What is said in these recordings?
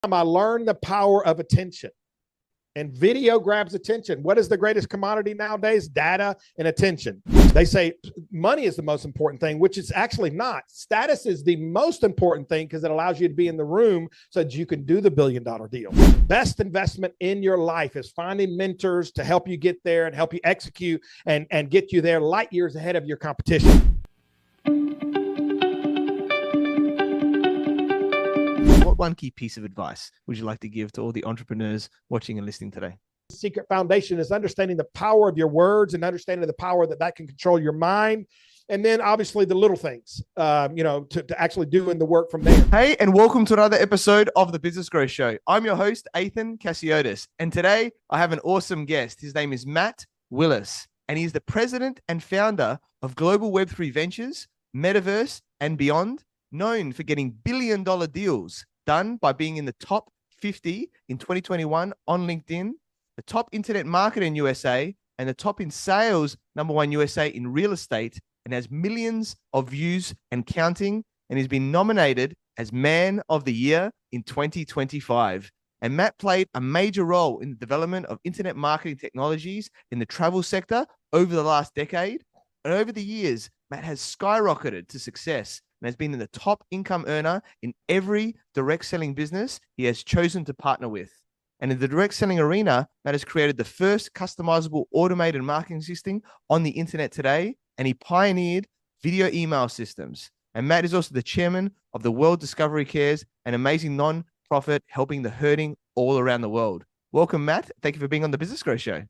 I learned the power of attention. And video grabs attention. What is the greatest commodity nowadays? Data and attention. They say money is the most important thing, which is actually not. Status is the most important thing because it allows you to be in the room so that you can do the billion-dollar deal. Best investment in your life is finding mentors to help you get there and help you execute and get you there light years ahead of your competition. What one key piece of advice would you like to give to all the entrepreneurs watching and listening today? The secret foundation is understanding the power of your words and understanding the power that can control your mind. And then obviously the little things, to actually doing the work from there. Hey, and welcome to another episode of the Business Growth Show. I'm your host, Athin Cassiotis. And today I have an awesome guest. His name is Matt Willis, and he's the president and founder of Global Web3 Ventures, Metaverse, and beyond, known for getting billion-dollar deals done by being in the top 50 in 2021 on LinkedIn, the top internet marketer in USA, and the top in sales, #1 USA in real estate, and has millions of views and counting, and he's been nominated as Man of the Year in 2025. And Matt played a major role in the development of internet marketing technologies in the travel sector over the last decade. And over the years, Matt has skyrocketed to success and has been in the top income earner in every direct selling business he has chosen to partner with. And in the direct selling arena, Matt has created the first customizable automated marketing system on the internet today, and he pioneered video email systems. And Matt is also the chairman of the World Discovery Cares, an amazing non-profit helping the hurting all around the world. Welcome, Matt. Thank you for being on the Business Growth Show.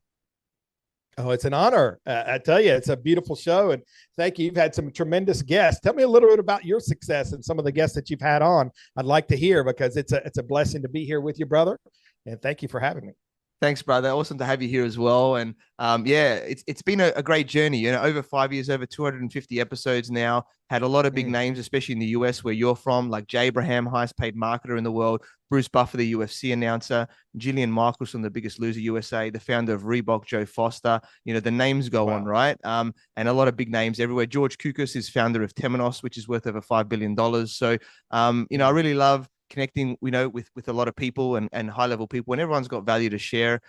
Oh, it's an honor. I tell you, it's a beautiful show. And thank you. You've had some tremendous guests. Tell me a little bit about your success and some of the guests that you've had on. I'd like to hear because it's a blessing to be here with you, brother. And thank you for having me. Thanks, brother. Awesome to have you here as well. And it's been a great journey. Over 5 years, over 250 episodes now. Had a lot of big names, especially in the US where you're from, like Jay Abraham, highest paid marketer in the world, Bruce Buffer, the UFC announcer, Jillian Michaels from The Biggest Loser USA, the founder of Reebok, Joe Foster. The names go on, right? And a lot of big names everywhere. George Koukas is founder of Temenos, which is worth over $5 billion. So, I really love connecting, with a lot of people and high-level people, and everyone's got value to share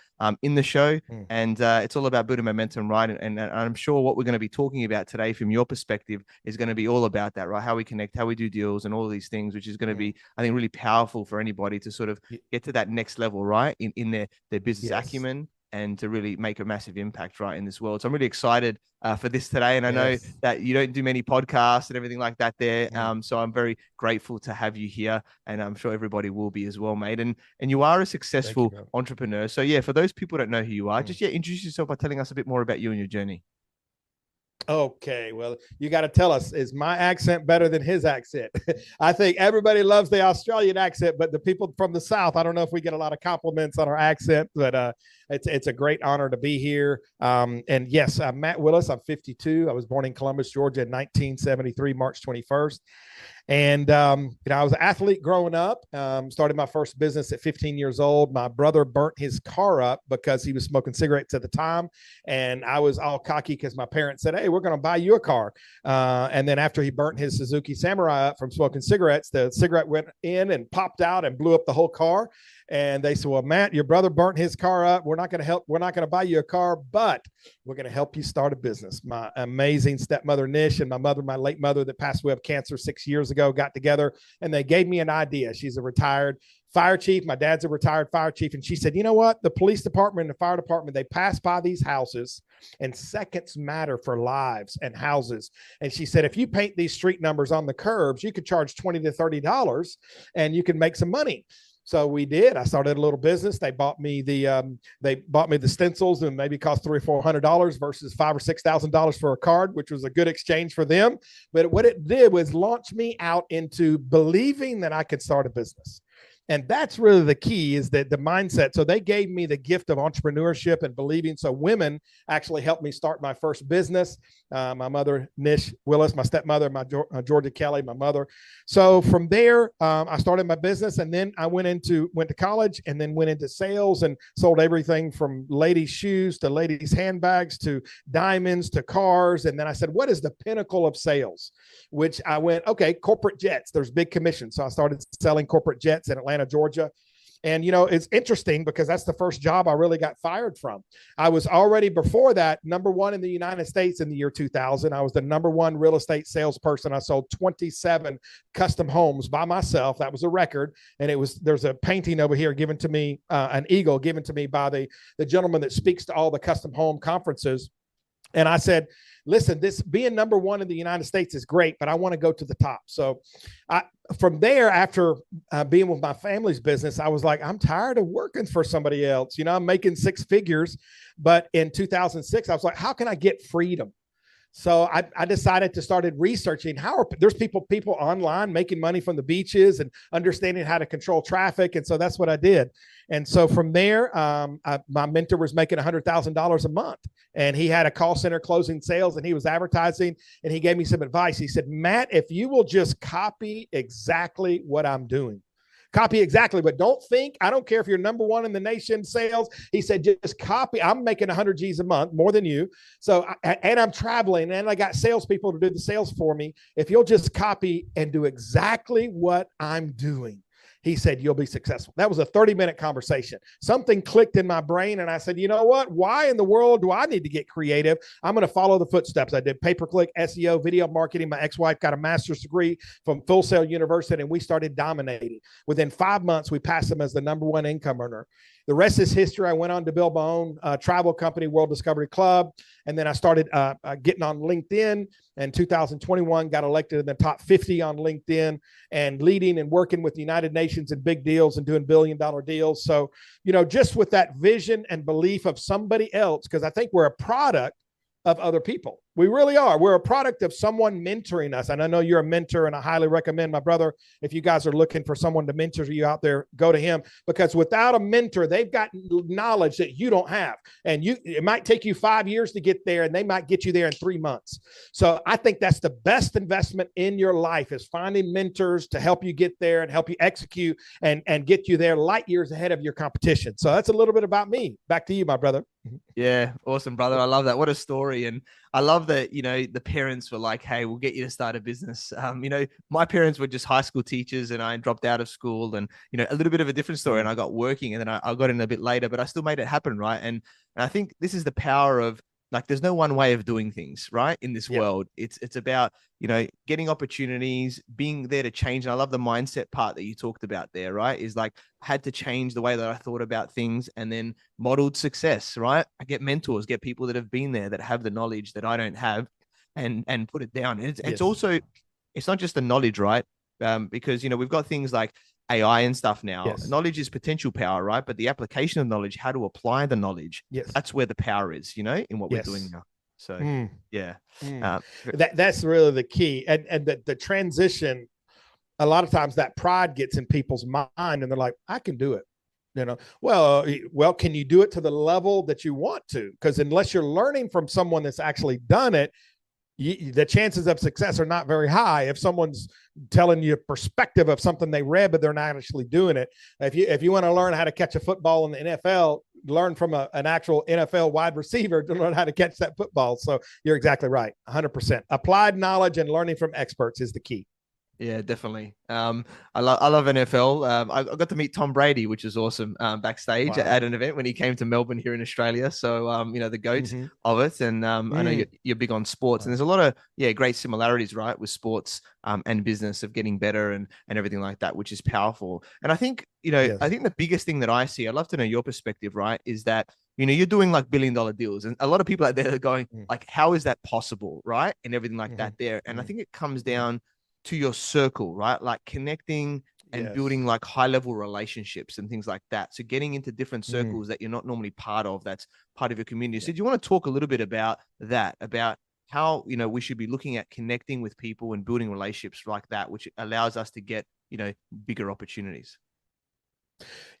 in the show. And it's all about building momentum, right? And I'm sure what we're going to be talking about today from your perspective is going to be all about that, right? How we connect, how we do deals and all these things, which is going to be, I think, really powerful for anybody to sort of get to that next level, right? In their business acumen and to really make a massive impact, right, in this world. So I'm really excited for this today. And I know that you don't do many podcasts and everything like that there. So I'm very grateful to have you here. And I'm sure everybody will be as well, mate. And you are a successful entrepreneur. So yeah, for those people who don't know who you are, just introduce yourself by telling us a bit more about you and your journey. Okay, well, you got to tell us, is my accent better than his accent? I think everybody loves the Australian accent, but the people from the South, I don't know if we get a lot of compliments on our accent, but it's a great honor to be here. And yes, I'm Matt Willis. I'm 52. I was born in Columbus, Georgia in 1973, March 21st. And, I was an athlete growing up, started my first business at 15 years old. My brother burnt his car up because he was smoking cigarettes at the time. And I was all cocky because my parents said, hey, we're going to buy you a car. And then after he burnt his Suzuki Samurai up from smoking cigarettes, the cigarette went in and popped out and blew up the whole car. And they said, well, Matt, your brother burnt his car up. We're not going to help. We're not going to buy you a car, but we're going to help you start a business. My amazing stepmother, Nish, and my late mother that passed away of cancer 6 years ago got together and they gave me an idea. She's a retired fire chief. My dad's a retired fire chief. And she said, you know what? The police department and the fire department, they pass by these houses and seconds matter for lives and houses. And she said, if you paint these street numbers on the curbs, you could charge $20 to $30 and you can make some money. So we did. I started a little business. They bought me the stencils and maybe cost $300 or $400 versus $5,000 or $6,000 for a card, which was a good exchange for them. But what it did was launch me out into believing that I could start a business. And that's really the key, is that the mindset. So they gave me the gift of entrepreneurship and believing. So women actually helped me start my first business. My mother, Nish Willis, my stepmother, my Georgia Kelly, my mother. So from there, I started my business, and then I went to college, and then went into sales and sold everything from ladies' shoes to ladies' handbags to diamonds to cars. And then I said, what is the pinnacle of sales? Which I went, okay, corporate jets. There's big commissions. So I started selling corporate jets in Atlanta, Georgia. And, it's interesting because that's the first job I really got fired from. I was already before that number 1 in the United States in the year 2000. I was the number 1 real estate salesperson. I sold 27 custom homes by myself. That was a record. And there's a painting over here given to me, an eagle given to me by the gentleman that speaks to all the custom home conferences. And I said, listen, this being number 1 in the United States is great, but I want to go to the top. So from there, after being with my family's business, I was like, I'm tired of working for somebody else. I'm making 6 figures. But in 2006, I was like, how can I get freedom? So I decided to started researching there's people online making money from the beaches and understanding how to control traffic. And so that's what I did. And so from there, my mentor was making $100,000 a month, and he had a call center closing sales, and he was advertising, and he gave me some advice. He said, Matt, if you will just copy exactly what I'm doing, copy exactly, but I don't care if you're number 1 in the nation sales. He said, just copy. I'm making 100 G's a month, more than you. So, and I'm traveling, and I got salespeople to do the sales for me. If you'll just copy and do exactly what I'm doing, he said, you'll be successful. That was a 30-minute conversation. Something clicked in my brain, and I said, you know what? Why in the world do I need to get creative? I'm going to follow the footsteps. I did pay-per-click, SEO, video marketing. My ex-wife got a master's degree from Full Sail University, and we started dominating. Within 5 months, we passed them as the number 1 income earner. The rest is history. I went on to build my own travel company, World Discovery Club. And then I started getting on LinkedIn. And 2021, got elected in the top 50 on LinkedIn, and leading and working with the United Nations and big deals and doing billion-dollar deals. So, just with that vision and belief of somebody else, because I think we're a product of other people. We really are. We're a product of someone mentoring us. And I know you're a mentor, and I highly recommend, my brother, if you guys are looking for someone to mentor you out there, go to him, because without a mentor, they've got knowledge that you don't have. And it might take you 5 years to get there, and they might get you there in 3 months. So I think that's the best investment in your life, is finding mentors to help you get there and help you execute and get you there light years ahead of your competition. So that's a little bit about me. Back to you, my brother. Yeah. Awesome, brother. I love that. What a story. And I love that, the parents were like, hey, we'll get you to start a business. My parents were just high school teachers, and I dropped out of school, and, a little bit of a different story, and I got working, and then I got in a bit later, but I still made it happen. Right. And I think this is the power of, like, there's no one way of doing things, right? In this world, it's about, getting opportunities, being there to change. And I love the mindset part that you talked about there, right? Is like, I had to change the way that I thought about things, and then modeled success, right? I get mentors, get people that have been there, that have the knowledge that I don't have, and put it down. It's also, it's not just the knowledge, right? Because, we've got things like AI and stuff now. Yes. Knowledge is potential power, right? But the application of knowledge, how to apply the knowledge, that's where the power is, in what we're doing now. So that's really the key. And the transition, a lot of times that pride gets in people's mind, and they're like, I can do it. Well, can you do it to the level that you want to? Because unless you're learning from someone that's actually done it, the chances of success are not very high. If someone's telling you a perspective of something they read, but they're not actually doing it. If you want to learn how to catch a football in the NFL, learn from an actual NFL wide receiver to learn how to catch that football. So you're exactly right. 100%. Applied knowledge and learning from experts is the key. Yeah, definitely. I love NFL. I got to meet Tom Brady, which is awesome, backstage at an event when he came to Melbourne here in Australia. So, the GOAT of it. And I know you're big on sports, and there's a lot of, great similarities, right, with sports and business, of getting better and everything like that, which is powerful. And I think, I think the biggest thing that I see, I'd love to know your perspective, right, is that, you're doing like $1 billion deals, and a lot of people out there are going like, how is that possible, right? And everything like that there. And I think it comes down to your circle, right? Like connecting and building like high level relationships and things like that. So getting into different circles that you're not normally part of, that's part of your community. So do you want to talk a little bit about that, about how, we should be looking at connecting with people and building relationships like that, which allows us to get, bigger opportunities?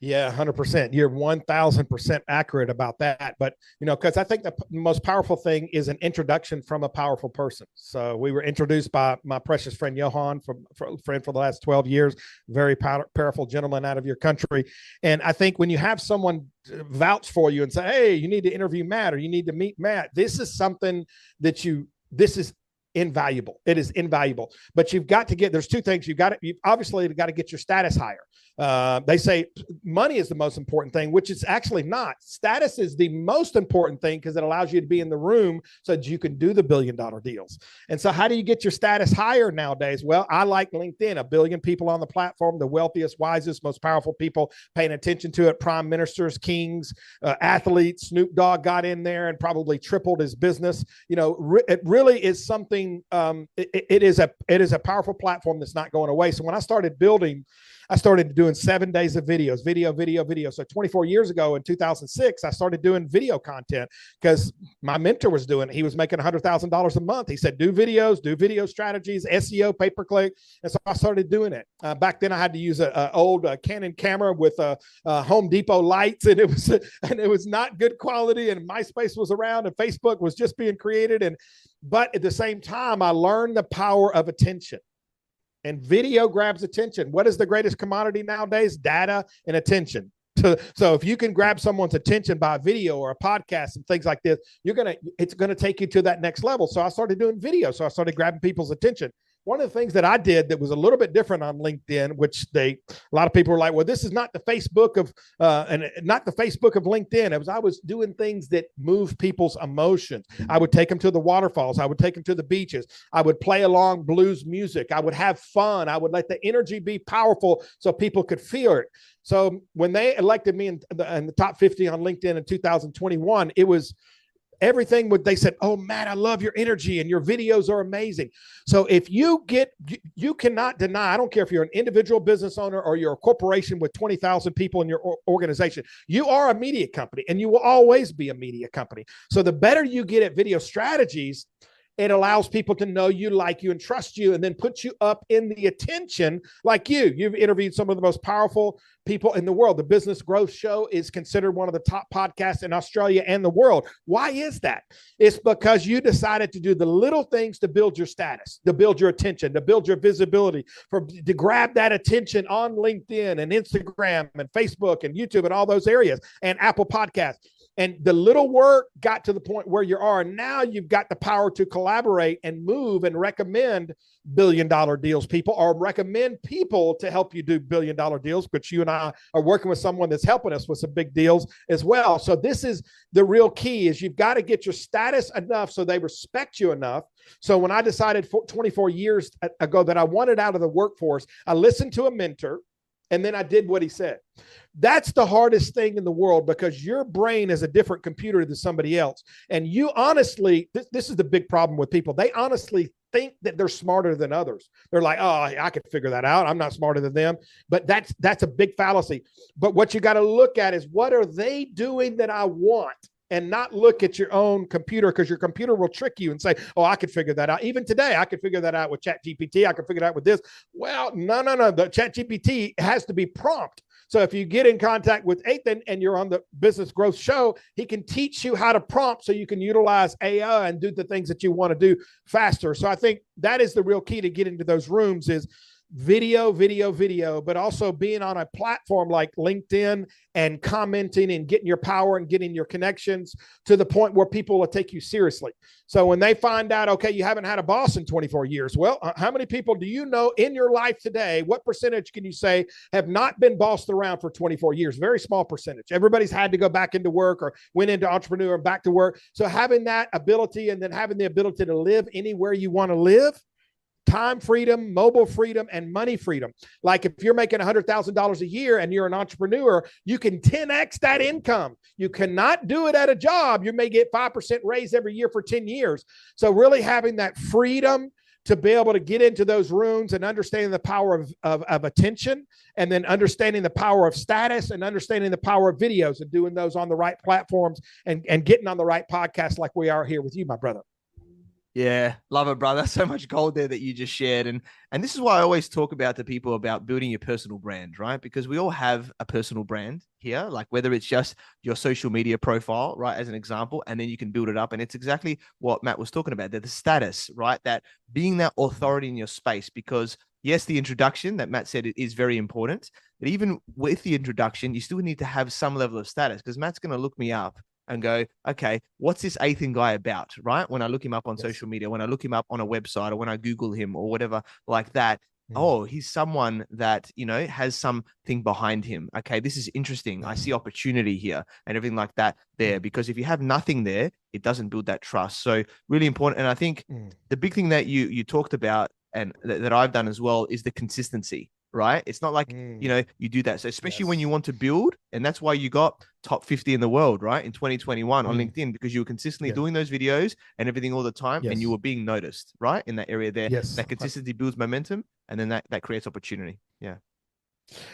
Yeah, 100%. You're 1000% accurate about that. But, because I think the most powerful thing is an introduction from a powerful person. So we were introduced by my precious friend, Johan, friend for the last 12 years, very powerful gentleman out of your country. And I think when you have someone vouch for you and say, hey, you need to interview Matt, or you need to meet Matt, this is something that this is invaluable. It is invaluable. But you've got to there's two things. You've obviously got to get your status higher. They say money is the most important thing, which is actually not. Status is the most important thing because it allows you to be in the room so that you can do the $1 billion deals. And so how do you get your status higher nowadays? Well, I like LinkedIn, 1 billion people on the platform, the wealthiest, wisest, most powerful people paying attention to it, prime ministers, kings, athletes. Snoop Dogg got in there and probably tripled his business. It really is something, it is a powerful platform that's not going away. So when I started building, I started doing 7 days of videos, video. So 24 years ago in 2006, I started doing video content because my mentor was doing it. He was making $100,000 a month. He said, do video strategies, SEO, pay-per-click. And so I started doing it. Back then I had to use an old Canon camera with Home Depot lights, and it was not good quality, and MySpace was around and Facebook was just being created. But at the same time, I learned the power of attention. And video grabs attention. What is the greatest commodity nowadays? Data and attention. So if you can grab someone's attention by a video or a podcast and things like this, it's gonna take you to that next level. So I started doing video. So I started grabbing people's attention. One of the things that I did that was a little bit different on LinkedIn, which a lot of people were like, well, this is not the Facebook of LinkedIn. I was doing things that move people's emotions. I would take them to the waterfalls. I would take them to the beaches. I would play along blues music. I would have fun. I would let the energy be powerful so people could feel it. So when they elected me in the top 50 on LinkedIn in 2021, it was everything. They said, oh, Matt, I love your energy and your videos are amazing. So if you cannot deny, I don't care if you're an individual business owner or you're a corporation with 20,000 people in your organization, you are a media company and you will always be a media company. So the better you get at video strategies, it allows people to know you, like you, and trust you, and then put you up in the attention like you. You've interviewed some of the most powerful people in the world. The Business Growth Show is considered one of the top podcasts in Australia and the world. Why is that? It's because you decided to do the little things to build your status, to build your attention, to build your visibility, to grab that attention on LinkedIn and Instagram and Facebook and YouTube and all those areas, and Apple Podcasts. And the little work got to the point where you are. Now you've got the power to collaborate and move and recommend $1 billion deals, people, or recommend people to help you do $1 billion deals, which you and I are working with someone that's helping us with some big deals as well. So this is the real key, is you've got to get your status enough so they respect you enough. So when I decided 24 years ago that I wanted out of the workforce, I listened to a mentor, and then I did what he said. That's the hardest thing in the world, because your brain is a different computer than somebody else. And you honestly, this is the big problem with people. They honestly think that they're smarter than others. They're like, oh, I could figure that out. I'm not smarter than them. But that's a big fallacy. But what you got to look at is, what are they doing that I want? And not look at your own computer, because your computer will trick you and say, oh, I could figure that out. Even today, I could figure that out with ChatGPT. I could figure it out with this. Well, no. The ChatGPT has to be prompt. So if you get in contact with Athin and you're on the Business Growth Show, he can teach you how to prompt so you can utilize AI and do the things that you want to do faster. So I think that is the real key to get into those rooms, is video, but also being on a platform like LinkedIn and commenting and getting your power and getting your connections to the point where people will take you seriously. So when they find out, okay, you haven't had a boss in 24 years. Well, how many people do you know in your life today? What percentage can you say have not been bossed around for 24 years? Very small percentage. Everybody's had to go back into work or went into entrepreneur and back to work. So having that ability, and then having the ability to live anywhere you want to live, time freedom, mobile freedom, and money freedom. Like if you're making $100,000 a year and you're an entrepreneur, you can 10x that income. You cannot do it at a job. You may get 5% raise every year for 10 years. So really having that freedom to be able to get into those rooms and understanding the power of attention, and then understanding the power of status, and understanding the power of videos, and doing those on the right platforms, and getting on the right podcast like we are here with you, my brother. Yeah, love it, brother. So much gold there that you just shared. And this is why I always talk about to people about building your personal brand, right? Because we all have a personal brand here, like whether it's just your social media profile, right, as an example, and then you can build it up. And it's exactly what Matt was talking about, the status, right? That being that authority in your space, because yes, the introduction that Matt said is very important, but even with the introduction, you still need to have some level of status, because Matt's going to look me up and go, okay, what's this Athin guy about, right? When I look him up on social media, when I look him up on a website, or when I Google him or whatever like that, oh, he's someone that, has something behind him. Okay, this is interesting. I see opportunity here and everything like that there. Because if you have nothing there, it doesn't build that trust. So really important. And I think the big thing that you talked about and that I've done as well is the consistency, right? It's not like, you do that. So especially when you want to build, and that's why you got top 50 in the world, right? In 2021 on LinkedIn, because you were consistently doing those videos and everything all the time, and you were being noticed, right? In that area there. That consistency builds momentum, and then that creates opportunity. Yeah.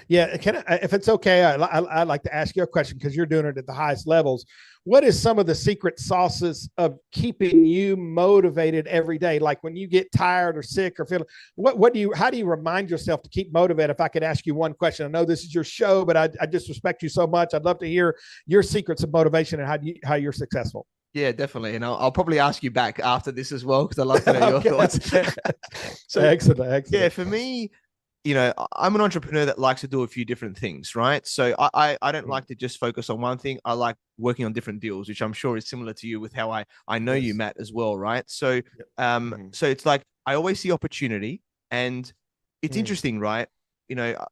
Yeah. If it's okay, I'd like to ask you a question, because you're doing it at the highest levels. What is some of the secret sauces of keeping you motivated every day? Like when you get tired or sick or feeling, how do you remind yourself to keep motivated? If I could ask you one question, I know this is your show, but I just respect you so much. I'd love to hear your secrets of motivation and how you're successful. Yeah, definitely. And I'll probably ask you back after this as well, because I'd love to know your thoughts. So excellent. Yeah, for me, I'm an entrepreneur that likes to do a few different things, right? So I don't like to just focus on one thing. I like working on different deals, which I'm sure is similar to you with how I know you, Matt, as well, right? So so it's like I always see opportunity, and it's interesting, right?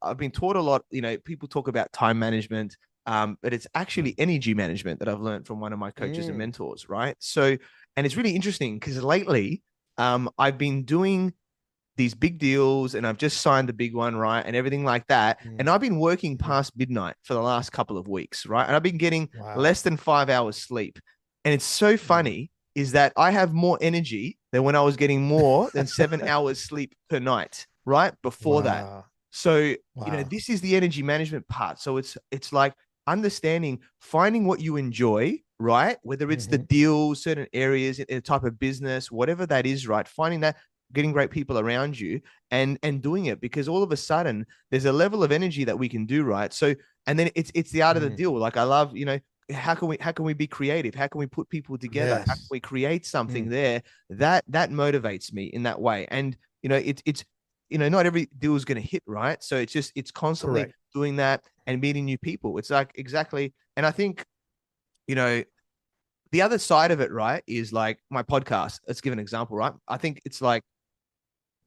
I've been taught a lot, people talk about time management, but it's actually energy management that I've learned from one of my coaches and mentors, right? So, and it's really interesting because lately I've been doing these big deals, and I've just signed the big one, right? And everything like that. And I've been working past midnight for the last couple of weeks, right? And I've been getting less than 5 hours sleep. And it's so funny is that I have more energy than when I was getting more than 7 hours sleep per night, right? Before that. So, this is the energy management part. So it's like understanding, finding what you enjoy, right? Whether it's the deals, certain areas in a type of business, whatever that is, right? Finding that, getting great people around you and doing it, because all of a sudden there's a level of energy that we can do, right? So, and then it's the art of the deal. Like I love, how can we be creative? How can we put people together? How can we create something there that motivates me in that way? And, it's not every deal is going to hit, right? So it's constantly doing that and meeting new people. It's like, exactly. And I think, the other side of it, right, is like my podcast. Let's give an example, right? I think it's like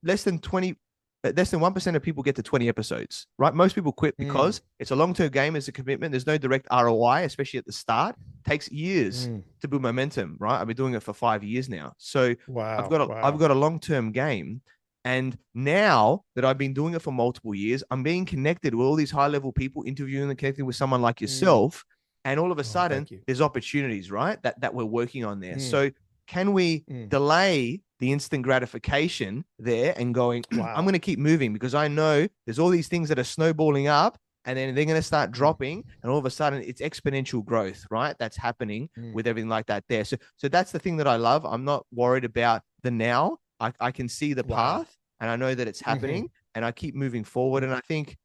less than 1% of people get to 20 episodes, right? Most people quit because it's a long-term game, it's a commitment. There's no direct ROI, especially at the start. It takes years to build momentum, right? I've been doing it for 5 years now. So I've got a long-term game. And now that I've been doing it for multiple years, I'm being connected with all these high-level people, interviewing and connecting with someone like yourself. And all of a sudden, there's opportunities, right? That we're working on there. So can we delay the instant gratification there and going, I'm going to keep moving, because I know there's all these things that are snowballing up, and then they're going to start dropping, and all of a sudden it's exponential growth, right? That's happening with everything like that there. So that's the thing that I love. I'm not worried about the now. I can see the path, and I know that it's happening, and I keep moving forward. And I think,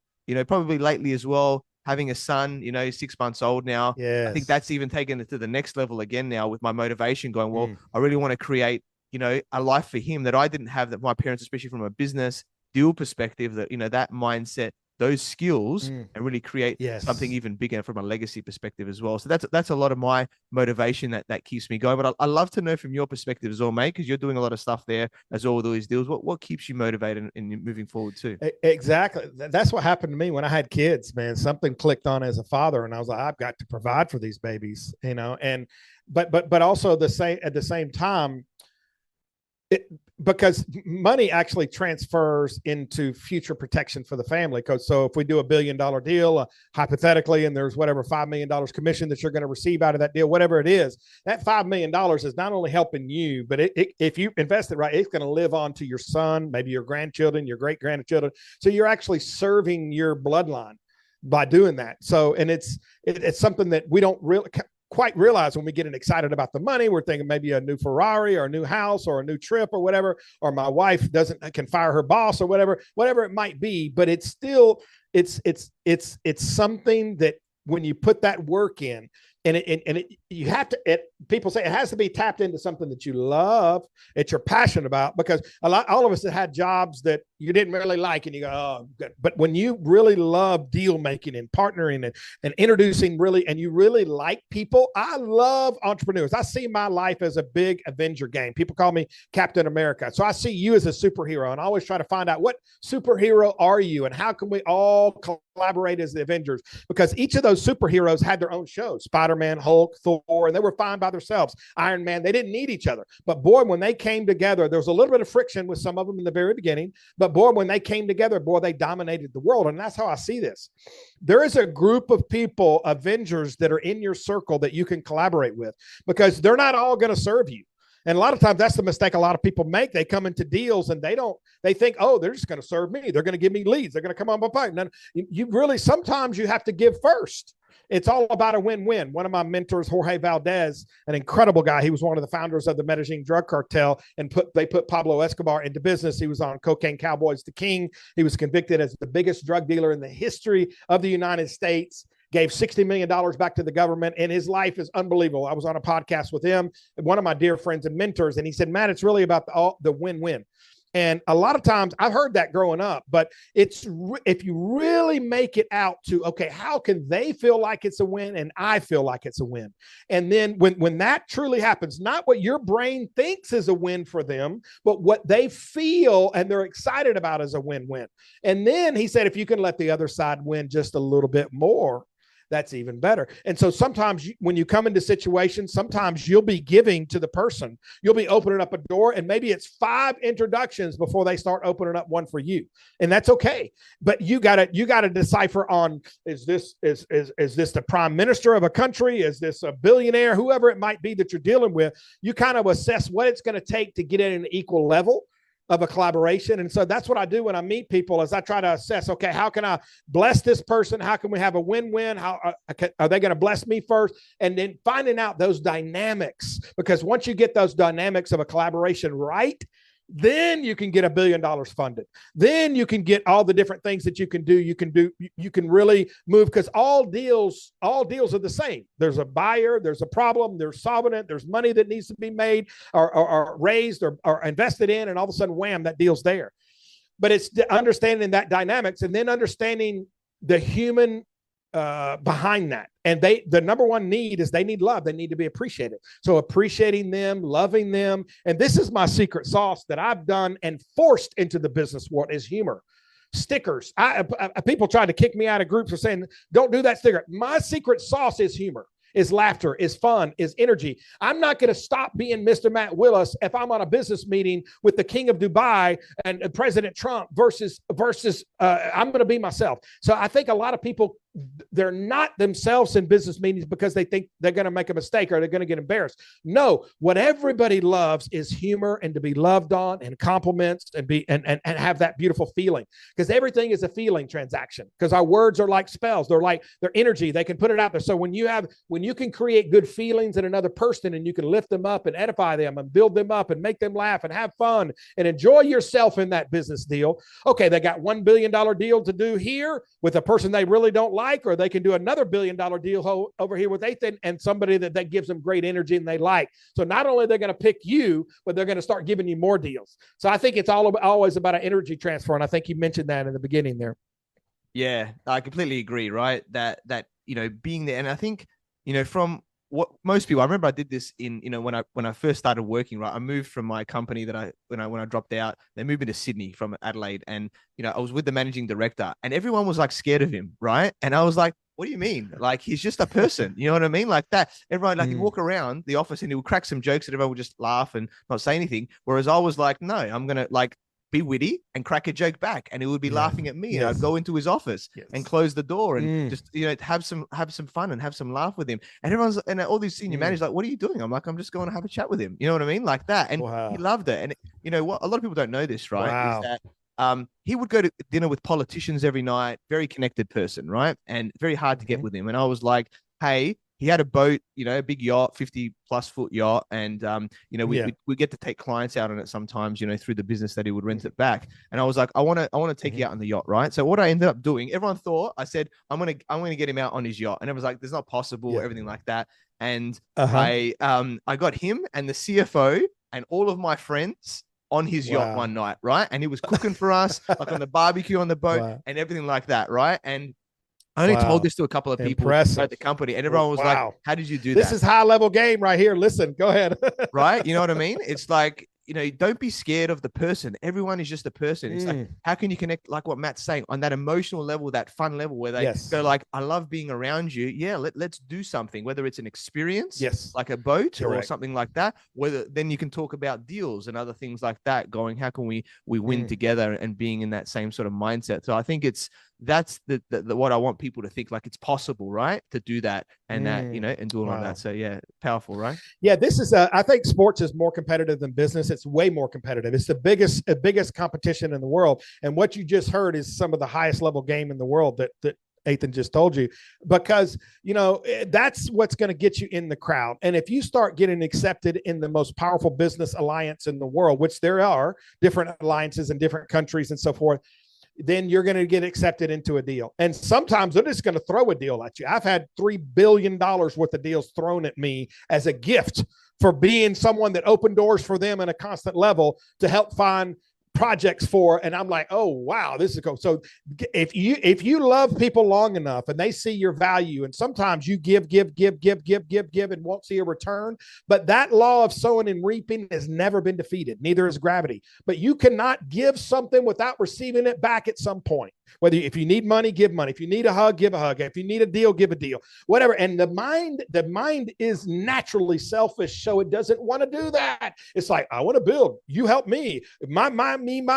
probably lately as well, having a son, 6 months old now, I think that's even taken it to the next level again now, with my motivation going, well, I really want to create, a life for him that I didn't have, that my parents, especially from a business deal perspective, that, that mindset, those skills, and really create something even bigger from a legacy perspective as well. So that's a lot of my motivation that keeps me going. But I love to know from your perspective as well, mate, because you're doing a lot of stuff there as well with all these deals. What keeps you motivated in moving forward too? Exactly. That's what happened to me when I had kids, man. Something clicked on as a father, and I was like, I've got to provide for these babies, and but also at the same time, because money actually transfers into future protection for the family. So if we do $1 billion deal, hypothetically, and there's whatever $5 million commission that you're going to receive out of that deal, whatever it is, that $5 million is not only helping you, but if you invest it right, it's going to live on to your son, maybe your grandchildren, your great grandchildren. So you're actually serving your bloodline by doing that. So, and it's something that we don't really quite realize when we get excited about the money. We're thinking maybe a new Ferrari or a new house or a new trip or whatever, or my wife can fire her boss or whatever it might be. But it's still, it's something that when you put that work in, you have to, people say it has to be tapped into something that you love, that you're passionate about, because all of us that had jobs that you didn't really like and you go, oh, good. But when you really love deal making and partnering and introducing really, and you really like people, I love entrepreneurs. I see my life as a big Avenger game. People call me Captain America. So I see you as a superhero, and I always try to find out what superhero are you and how can we all collaborate as the Avengers, because each of those superheroes had their own shows. Spider-Man, Hulk, Thor, and they were fine by themselves. Iron Man, they didn't need each other. But boy, when they came together, there was a little bit of friction with some of them in the very beginning. But boy, when they came together, boy, they dominated the world. And that's how I see this. There is a group of people, Avengers, that are in your circle that you can collaborate with, because they're not all going to serve you. And a lot of times that's the mistake a lot of people make. They come into deals and they think, oh, they're just going to serve me. They're going to give me leads. They're going to come on my pipe. And you really, sometimes you have to give first. It's all about a win-win. One of my mentors, Jorge Valdez, an incredible guy. He was one of the founders of the Medellin drug cartel, and they put Pablo Escobar into business. He was on Cocaine Cowboys, The King. He was convicted as the biggest drug dealer in the history of the United States. Gave $60 million back to the government, and his life is unbelievable. I was on a podcast with him, one of my dear friends and mentors, and he said, Matt, it's really about the win-win. And a lot of times I've heard that growing up, but if you really make it out to, okay, how can they feel like it's a win and I feel like it's a win? And then when that truly happens, not what your brain thinks is a win for them, but what they feel and they're excited about is a win-win. And then he said, if you can let the other side win just a little bit more, that's even better. And so sometimes when you come into situations, sometimes you'll be giving to the person. You'll be opening up a door, and maybe it's 5 introductions before they start opening up one for you. And that's okay. But you gotta decipher on, is this the prime minister of a country? Is this a billionaire? Whoever it might be that you're dealing with, you kind of assess what it's going to take to get at an equal level of a collaboration. And so that's what I do when I meet people, is I try to assess, okay, how can I bless this person? How can we have a win-win? How are they going to bless me first? And then finding out those dynamics, because once you get those dynamics of a collaboration right, then you can get $1 billion funded. Then you can get all the different things that you can do. You can really move, because all deals are the same. There's a buyer, there's a problem, there's solving it, there's money that needs to be made or raised or invested in, and all of a sudden, wham, that deal's there. But it's understanding that dynamics, and then understanding the human behind that. And the number one need is they need love. They need to be appreciated. So appreciating them, loving them. And this is my secret sauce that I've done and forced into the business world, is humor. Stickers. People try to kick me out of groups for saying, don't do that sticker. My secret sauce is humor, is laughter, is fun, is energy. I'm not going to stop being Mr. Matt Willis if I'm on a business meeting with the King of Dubai and President Trump versus I'm going to be myself. So I think a lot of people, they're not themselves in business meetings because they think they're going to make a mistake or they're going to get embarrassed. No, what everybody loves is humor, and to be loved on, and compliments, and have that beautiful feeling, because everything is a feeling transaction, because our words are like spells. They're energy. They can put it out there. So when you can create good feelings in another person, and you can lift them up and edify them and build them up and make them laugh and have fun and enjoy yourself in that business deal. Okay, they got $1 billion deal to do here with a person they really don't like, or they can do another $1 billion deal over here with Athin and somebody that gives them great energy and they like. So not only are they going to pick you, but they're going to start giving you more deals. So I think it's always about an energy transfer. And I think you mentioned that in the beginning there. Yeah, I completely agree. Right. That, being there. And I think, from what most people, I remember I did this in, when I first started working, right. I moved from my company when I dropped out, they moved me to Sydney from Adelaide. And, I was with the managing director, and everyone was like scared of him. Right. And I was like, what do you mean? Like, he's just a person, you know what I mean? Like that, everyone, he'd walk around the office and he would crack some jokes and everyone would just laugh and not say anything. Whereas I was like, no, I'm going to be witty and crack a joke back, and he would be laughing at me. And I'd go into his office and close the door and just have some fun and have some laugh with him. And all these senior managers like, what are you doing? I'm like, I'm just going to have a chat with him. You know what I mean? Like that. And he loved it. And what a lot of people don't know this, right? Is that he would go to dinner with politicians every night, very connected person, right? And very hard to get with him. And I was like, hey, he had a boat, a big yacht, 50+ foot yacht. And, we get to take clients out on it sometimes, through the business that he would rent it back. And I was like, I want to take you out on the yacht. Right. So what I ended up doing, everyone thought, I said, I'm going to get him out on his yacht. And it was like, there's not possible, everything like that. And I got him and the CFO and all of my friends on his yacht one night, right? And he was cooking for us, like on the barbecue on the boat and everything like that, right? And I only told this to a couple of people at the company, and everyone was like, how did you do that? This is high-level game right here. Listen, go ahead. Right? You know what I mean? It's like, don't be scared of the person. Everyone is just a person. It's like, how can you connect, like what Matt's saying, on that emotional level, that fun level where they go like, I love being around you. Yeah, let's do something, whether it's an experience, like a boat or something like that, whether then you can talk about deals and other things like that, going, how can we win together, and being in that same sort of mindset. So I think that's the what I want people to think, like it's possible, right, to do that and that, and do all of that. So yeah, powerful, right? Yeah, this is I think sports is more competitive than business. It's way more competitive. It's the biggest competition in the world. And what you just heard is some of the highest level game in the world that Athin just told you, because that's what's going to get you in the crowd. And if you start getting accepted in the most powerful business alliance in the world, which there are different alliances in different countries and so forth, then you're going to get accepted into a deal. And sometimes they're just going to throw a deal at you. I've had $3 billion worth of deals thrown at me as a gift for being someone that opened doors for them in a constant level to help find projects for. And I'm like, oh, wow, this is cool. So if you love people long enough and they see your value, and sometimes you give and won't see a return, but that law of sowing and reaping has never been defeated. Neither is gravity. But you cannot give something without receiving it back at some point. Whether if you need money, give money. If you need a hug, give a hug. If you need a deal, give a deal. Whatever. And the mind is naturally selfish, so it doesn't want to do that. It's like, I want to build. You help me. Me.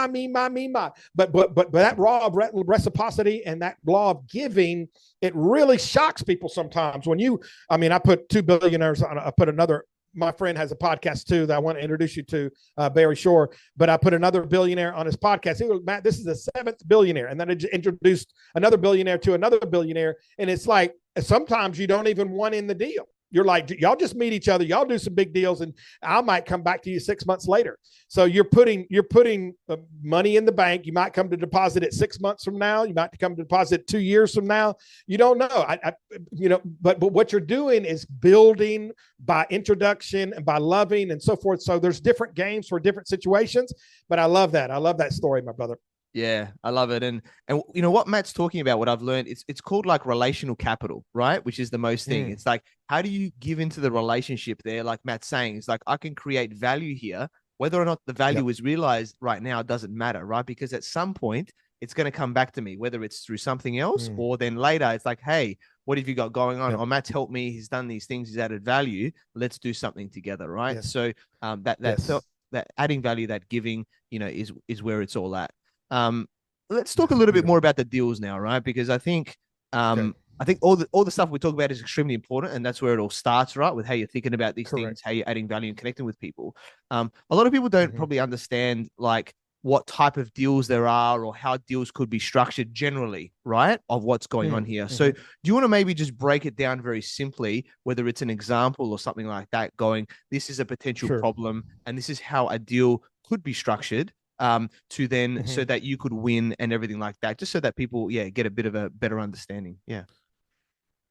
But that law of reciprocity and that law of giving, it really shocks people sometimes. I put two billionaires on. I put another. My friend has a podcast too that I want to introduce you to, Barry Shore, but I put another billionaire on his podcast. He goes, Matt, this is the 7th billionaire. And then I introduced another billionaire to another billionaire. And it's like, sometimes you don't even want in the deal. You're like, y'all just meet each other. Y'all do some big deals, and I might come back to you 6 months later. So you're putting money in the bank. You might come to deposit it 6 months from now. You might come to deposit 2 years from now. You don't know. But what you're doing is building by introduction and by loving and so forth. So there's different games for different situations. But I love that. I love that story, my brother. Yeah, I love it. And what Matt's talking about, what I've learned, it's called like relational capital, right? Which is the most thing. It's like, how do you give into the relationship there? Like Matt's saying, it's like, I can create value here. Whether or not the value is realized right now doesn't matter, right? Because at some point it's going to come back to me, whether it's through something else or then later it's like, hey, what have you got going on? Oh, Matt's helped me. He's done these things. He's added value. Let's do something together, right? So that adding value, that giving, is where it's all at. Let's talk a little bit more about the deals now, right? Because I think all the stuff we talk about is extremely important, and that's where it all starts, right? With how you're thinking about these things, how you're adding value and connecting with people. A lot of people don't probably understand like what type of deals there are or how deals could be structured generally, right? Of what's going on here. So do you want to maybe just break it down very simply, whether it's an example or something like that, going, this is a potential problem and this is how a deal could be structured to then so that you could win and everything like that, just so that people get a bit of a better understanding.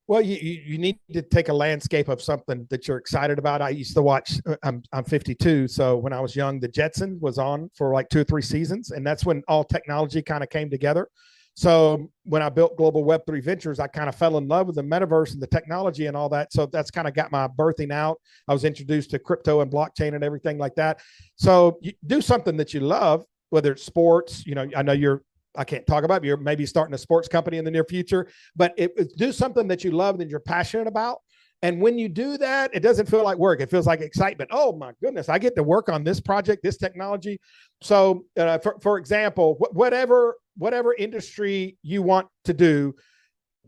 Well, you need to take a landscape of something that you're excited about. I used to watch, I'm 52. So when I was young, the Jetsons was on for like 2 or 3 seasons. And that's when all technology kind of came together. So when I built Global Web3 Ventures, I kind of fell in love with the metaverse and the technology and all that. So that's kind of got my birthing out. I was introduced to crypto and blockchain and everything like that. So you do something that you love, whether it's sports. I know I can't talk about it. You're maybe starting a sports company in the near future, but do something that you love and you're passionate about. And when you do that, it doesn't feel like work. It feels like excitement. Oh my goodness, I get to work on this project, this technology. So for example, whatever industry you want to do,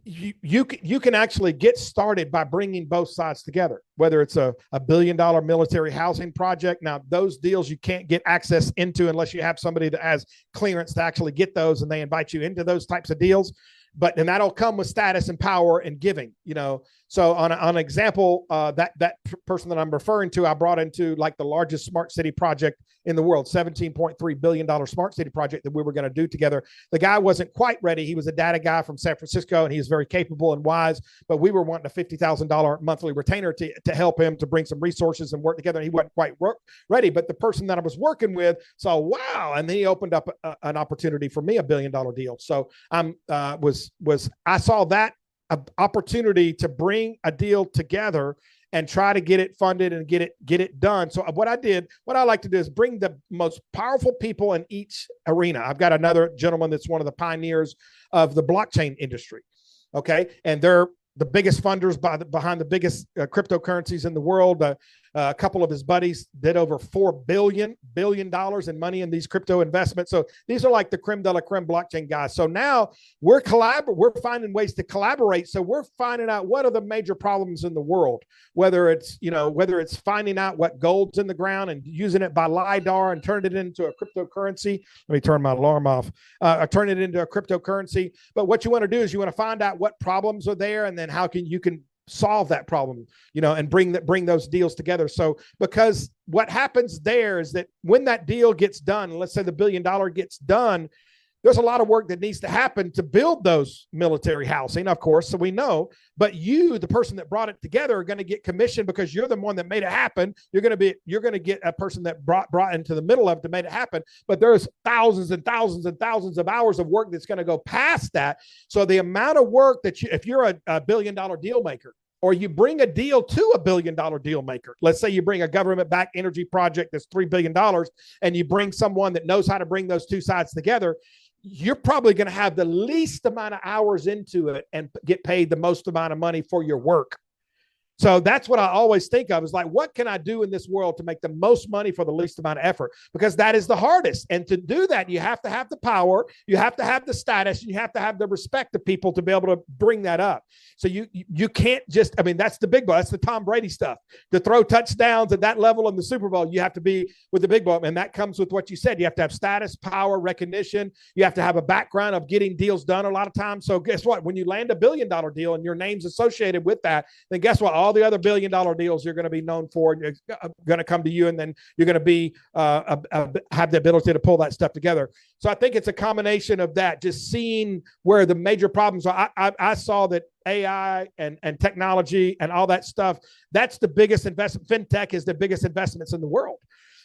you can actually get started by bringing both sides together, whether it's a $1 billion military housing project. Now, those deals you can't get access into unless you have somebody that has clearance to actually get those, and they invite you into those types of deals. and that'll come with status and power and giving, So on an example, that person that I'm referring to, I brought into like the largest smart city project in the world, $17.3 billion smart city project that we were going to do together. The guy wasn't quite ready. He was a data guy from San Francisco, and he was very capable and wise, but we were wanting a $50,000 monthly retainer to help him to bring some resources and work together. And he wasn't quite ready, but the person that I was working with saw, wow. And then he opened up an opportunity for me, $1 billion deal. So I saw that opportunity to bring a deal together and try to get it funded and get it done. So what I like to do is bring the most powerful people in each arena. I've got another gentleman that's one of the pioneers of the blockchain industry. Okay. And they're the biggest funders behind the biggest cryptocurrencies in the world. A couple of his buddies did over $4 billion in money in these crypto investments. So these are like the creme de la creme blockchain guys. So now we're finding ways to collaborate. So we're finding out what are the major problems in the world, whether it's finding out what gold's in the ground and using it by LiDAR and turn it into a cryptocurrency. Let me turn my alarm off. Turn it into a cryptocurrency. But what you want to do is you want to find out what problems are there, and then how you can solve that problem, and bring those deals together. So because what happens there is that when that deal gets done, let's say the $1 billion gets done, there's a lot of work that needs to happen to build those military housing, of course. So we know, but you, the person that brought it together, are going to get commission because you're the one that made it happen. You're going to get a person that brought into the middle of it to make it happen. But there's thousands and thousands and thousands of hours of work that's going to go past that. So the amount of work that if you're a $1 billion deal maker, or you bring a deal to a $1 billion deal maker. Let's say you bring a government-backed energy project that's $3 billion, and you bring someone that knows how to bring those two sides together. You're probably going to have the least amount of hours into it and get paid the most amount of money for your work. So that's what I always think of, is like, what can I do in this world to make the most money for the least amount of effort? Because that is the hardest. And to do that, you have to have the power, you have to have the status, and you have to have the respect of people to be able to bring that up. So you can't just, that's the big ball. That's the Tom Brady stuff. To throw touchdowns at that level in the Super Bowl, you have to be with the big ball. And that comes with what you said. You have to have status, power, recognition. You have to have a background of getting deals done a lot of times. So guess what? When you land a $1 billion deal and your name's associated with that, then guess what? All the other $1 billion deals you're going to be known for, you're going to come to you, and then you're going to be have the ability to pull that stuff together. So I think it's a combination of that, just seeing where the major problems are. I saw that AI and technology and all that stuff, that's the biggest investment. FinTech is the biggest investments in the world.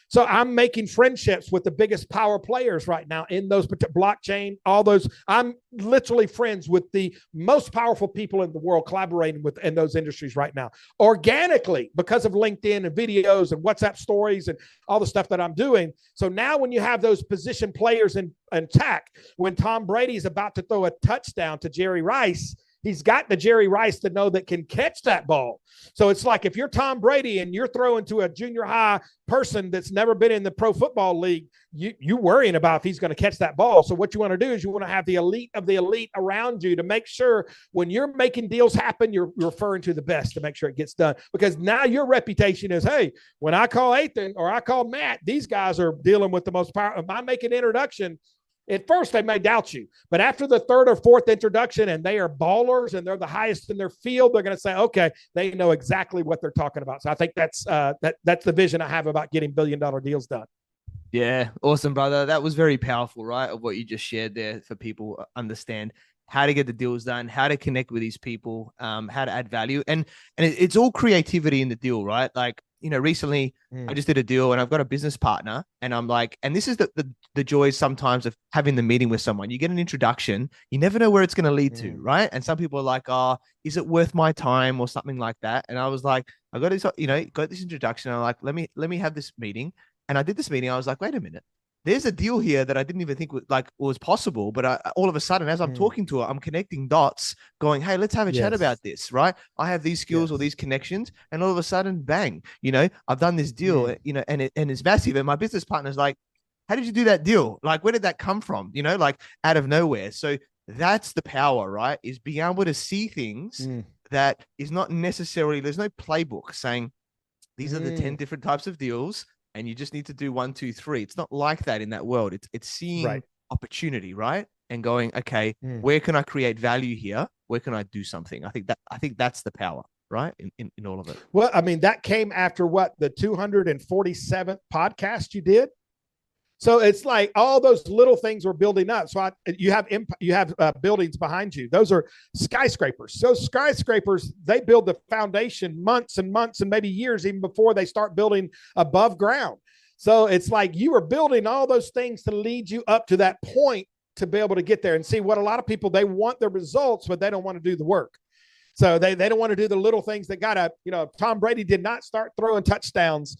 So I'm making friendships with the biggest power players right now in those blockchain, all those. I'm literally friends with the most powerful people in the world, collaborating with in those industries right now, organically, because of LinkedIn and videos and WhatsApp stories and all the stuff that I'm doing. So now when you have those position players in tech, when Tom Brady's about to throw a touchdown to Jerry Rice, he's got the Jerry Rice to know that can catch that ball. So it's like, if you're Tom Brady and you're throwing to a junior high person that's never been in the pro football league, you worrying about if he's going to catch that ball. So what you want to do is you want to have the elite of the elite around you to make sure when you're making deals happen, you're referring to the best to make sure it gets done. Because now your reputation is, hey, when I call Athin or I call Matt, these guys are dealing with the most power. If I make an introduction, at first, they may doubt you, but after the third or fourth introduction, and they are ballers and they're the highest in their field, they're going to say, okay, they know exactly what they're talking about. So I think that's the vision I have about getting $1 billion deals done. Yeah, awesome, brother. That was very powerful, right? Of what you just shared there, for people to understand how to get the deals done, how to connect with these people, how to add value, and it's all creativity in the deal, right? Like, recently I just did a deal and I've got a business partner, and I'm like, and this is the joys sometimes of having the meeting with someone. You get an introduction, you never know where it's going to lead to, right? And some people are like, oh, is it worth my time or something like that? And I was like, I got this, got this introduction. I'm like, let me have this meeting. And I did this meeting. I was like, wait a minute. There's a deal here that I didn't even think was possible. But all of a sudden, as I'm talking to her, I'm connecting dots going, hey, let's have a chat about this, right? I have these skills or these connections. And all of a sudden, bang, I've done this deal, and it's massive. And my business partner's like, how did you do that deal? Like, where did that come from? Like out of nowhere. So that's the power, right? Is being able to see things that is not necessarily, there's no playbook saying these are the 10 different types of deals, and you just need to do 1, 2, 3. It's not like that in that world. It's seeing opportunity, right? and going, okay, where can I create value here? Where can I do something? I think that's the power, right? In all of it. Well, I mean, that came after what, the 247th podcast you did? So it's like all those little things were building up. So you have buildings behind you. Those are skyscrapers. So skyscrapers, they build the foundation months and months and maybe years even before they start building above ground. So it's like you were building all those things to lead you up to that point to be able to get there. And see, what a lot of people, they want the results, but they don't want to do the work. So they don't want to do the little things that got up. Tom Brady did not start throwing touchdowns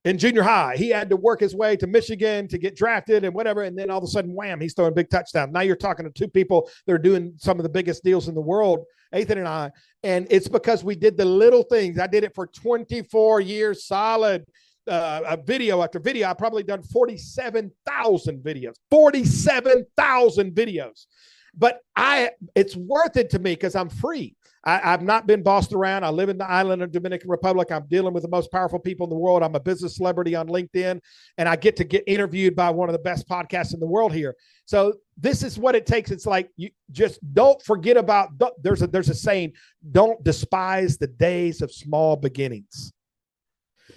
in junior high. He had to work his way to Michigan to get drafted and whatever. And then all of a sudden, wham, he's throwing big touchdowns. Now you're talking to two people that are doing some of the biggest deals in the world, Athin and I. And it's because we did the little things. I did it for 24 years solid. Video after video. I've probably done 47,000 videos, 47,000 videos. But it's worth it to me because I'm free. I've not been bossed around. I live in the island of Dominican Republic. I'm dealing with the most powerful people in the world. I'm a business celebrity on LinkedIn, and I get to get interviewed by one of the best podcasts in the world here. So this is what it takes. It's like, you just don't forget about, there's a saying, don't despise the days of small beginnings.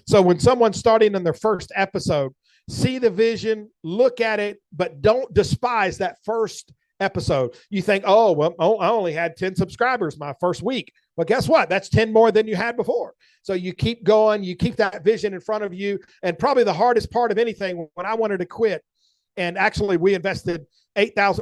So when someone's starting in their first episode, see the vision, look at it, but don't despise that first episode. You think, oh, well, I only had 10 subscribers my first week. Well, guess what? That's 10 more than you had before. So you keep going, you keep that vision in front of you. And probably the hardest part of anything, when I wanted to quit, and actually we invested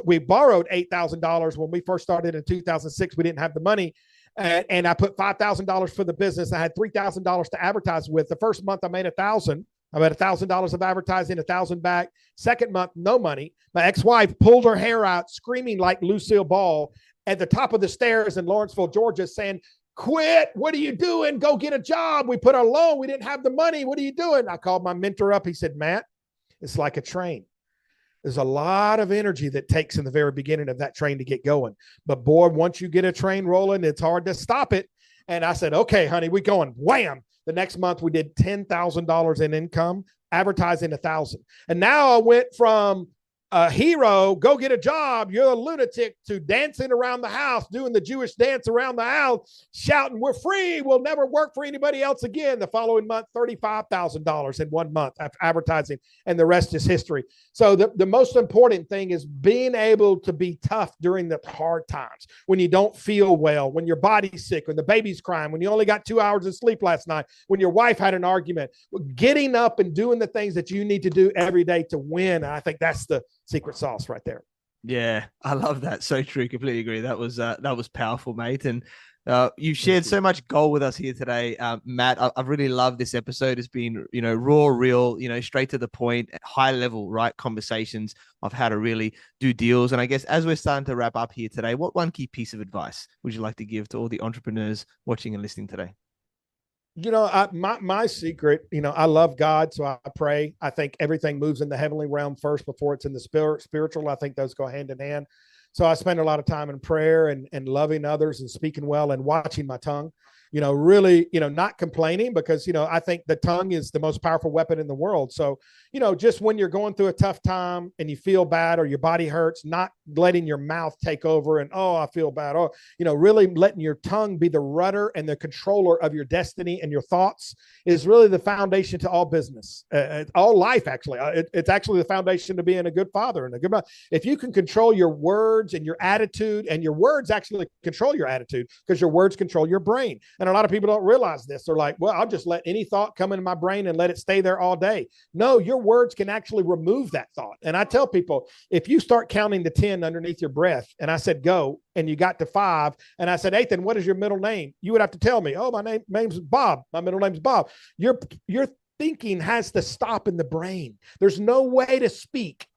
we borrowed $8,000 when we first started in 2006. We didn't have the money. And I put $5,000 for the business. I had $3,000 to advertise with. The first month I made $1,000. I made $1,000 of advertising, $1,000 back. Second month, no money. My ex-wife pulled her hair out, screaming like Lucille Ball at the top of the stairs in Lawrenceville, Georgia, saying, "Quit! What are you doing? Go get a job. We put our loan. We didn't have the money. What are you doing?" I called my mentor up. He said, "Matt, it's like a train. There's a lot of energy that takes in the very beginning of that train to get going. But boy, once you get a train rolling, it's hard to stop it." And I said, "Okay, honey, we going." Wham! The next month we did $10,000 in income, advertising $1,000. And now I went from a hero, go get a job, you're a lunatic, to dancing around the house, doing the Jewish dance around the house, shouting, "We're free. We'll never work for anybody else again." The following month, $35,000 in 1 month after advertising, and the rest is history. So the most important thing is being able to be tough during the hard times, when you don't feel well, when your body's sick, when the baby's crying, when you only got 2 hours of sleep last night, when your wife had an argument, getting up and doing the things that you need to do every day to win. And I think that's the secret sauce right there. Yeah, I love that. So true. Completely agree. That was powerful, mate. And you've shared so much gold with us here today, Matt. I've really loved this episode. It's been, raw, real, straight to the point, high level, right, conversations of how to really do deals. And I guess as we're starting to wrap up here today, what one key piece of advice would you like to give to all the entrepreneurs watching and listening today? My secret, I love God, so I pray. I think everything moves in the heavenly realm first before it's in the spiritual. I think those go hand in hand. So I spend a lot of time in prayer and loving others and speaking well and watching my tongue, really, not complaining, because, I think the tongue is the most powerful weapon in the world. So, just when you're going through a tough time and you feel bad or your body hurts, not letting your mouth take over and, "Oh, I feel bad." Oh, really letting your tongue be the rudder and the controller of your destiny and your thoughts is really the foundation to all business, all life, actually. It's actually the foundation to being a good father and a good mother. If you can control your words and your attitude, and your words actually control your attitude, because your words control your brain. And a lot of people don't realize this. They're like, "Well, I'll just let any thought come into my brain and let it stay there all day." No, your words can actually remove that thought. And I tell people, if you start counting to 10 underneath your breath, and I said, "Go," and you got to 5, and I said, "Athin, what is your middle name?" You would have to tell me, "Oh, my name's Bob. My middle name's Bob." Your thinking has to stop in the brain. There's no way to speak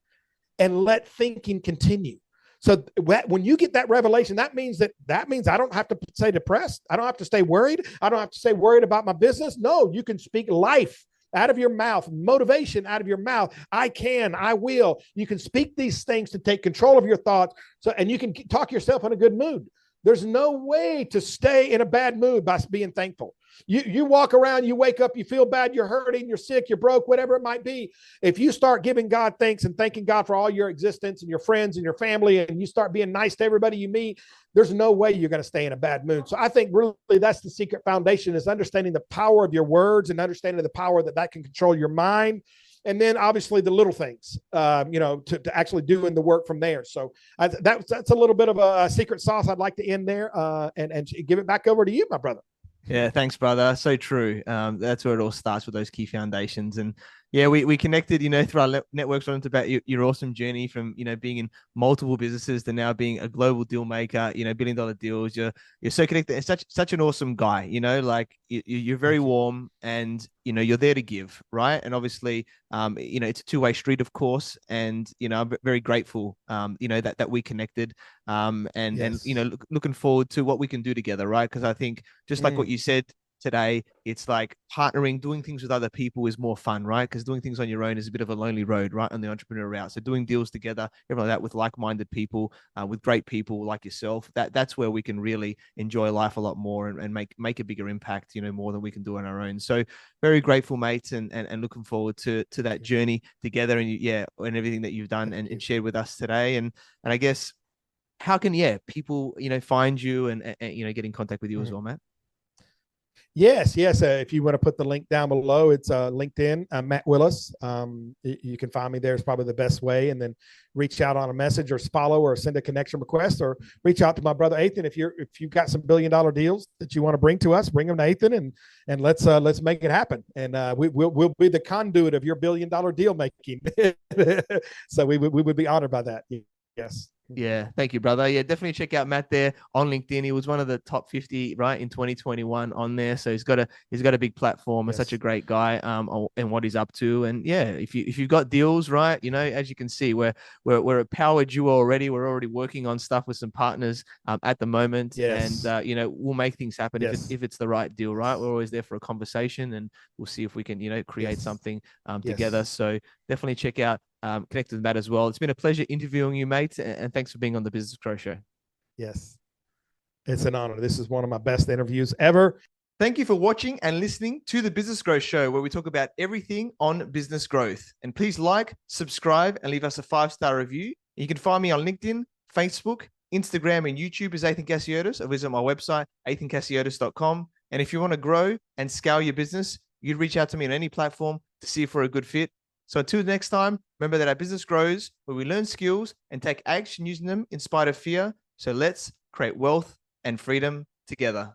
and let thinking continue. So when you get that revelation, that means I don't have to stay depressed. I don't have to stay worried. I don't have to stay worried about my business. No, you can speak life out of your mouth, motivation out of your mouth. I can, I will. You can speak these things to take control of your thoughts. And you can talk yourself in a good mood. There's no way to stay in a bad mood by being thankful. You walk around, you wake up, you feel bad, you're hurting, you're sick, you're broke, whatever it might be. If you start giving God thanks and thanking God for all your existence and your friends and your family, and you start being nice to everybody you meet, there's no way you're going to stay in a bad mood. So I think really that's the secret foundation, is understanding the power of your words and understanding the power that can control your mind. And then obviously the little things, to actually doing the work from there. So that's a little bit of a secret sauce. I'd like to end there and give it back over to you, my brother. Yeah, thanks, brother. So true. That's where it all starts, with those key foundations. And yeah, we connected, through our networks, learned about your awesome journey from, being in multiple businesses to now being a global deal maker, billion-dollar deals. You're so connected, and such an awesome guy, like you're very warm, and, you're there to give, right? And obviously, it's a two-way street, of course. And, I'm very grateful, that we connected, and looking forward to what we can do together, right? Because I think just like what you said today, it's like partnering, doing things with other people is more fun, right? Because doing things on your own is a bit of a lonely road, right, on the entrepreneur route. So doing deals together, everything like that, with like-minded people, with great people like yourself, that's where we can really enjoy life a lot more, and make a bigger impact, more than we can do on our own. So very grateful, mate, and looking forward to that journey together, and and everything that you've done and shared with us today. And I guess, how can people find you and get in contact with you as well, Matt? Yes. If you want to put the link down below, it's LinkedIn, Matt Willis. You can find me there. It's probably the best way. And then reach out on a message, or follow, or send a connection request, or reach out to my brother Athin. If you've got some $1 billion deals that you want to bring to us, bring them to Athin, and let's make it happen. And we'll be the conduit of your $1 billion deal making. So we would be honored by that. Yes. Yeah, thank you, brother. Yeah, definitely check out Matt there on LinkedIn. He was one of the top 50, right, in 2021 on there. So he's got a big platform, and such a great guy, and what he's up to. And yeah, if you've got deals, right, as you can see, we're a power duo already. We're already working on stuff with some partners at the moment. Yes. And we'll make things happen if it's the right deal, right? We're always there for a conversation, and we'll see if we can create something together. So definitely check out connect with Matt as well. It's been a pleasure interviewing you, mate, and thanks for being on the Business Grow Show. Yes, it's an honor. This is one of my best interviews ever. Thank you for watching and listening to the Business Growth Show, where we talk about everything on business growth. And please like, subscribe, and leave us a 5-star review. You can find me on LinkedIn, Facebook, Instagram, and YouTube as Athin Cassiotis, or visit my website, athincassiotis.com. And if you want to grow and scale your business, you'd reach out to me on any platform to see if we're a good fit. So until next time, remember that our business grows where we learn skills and take action using them in spite of fear. So let's create wealth and freedom together.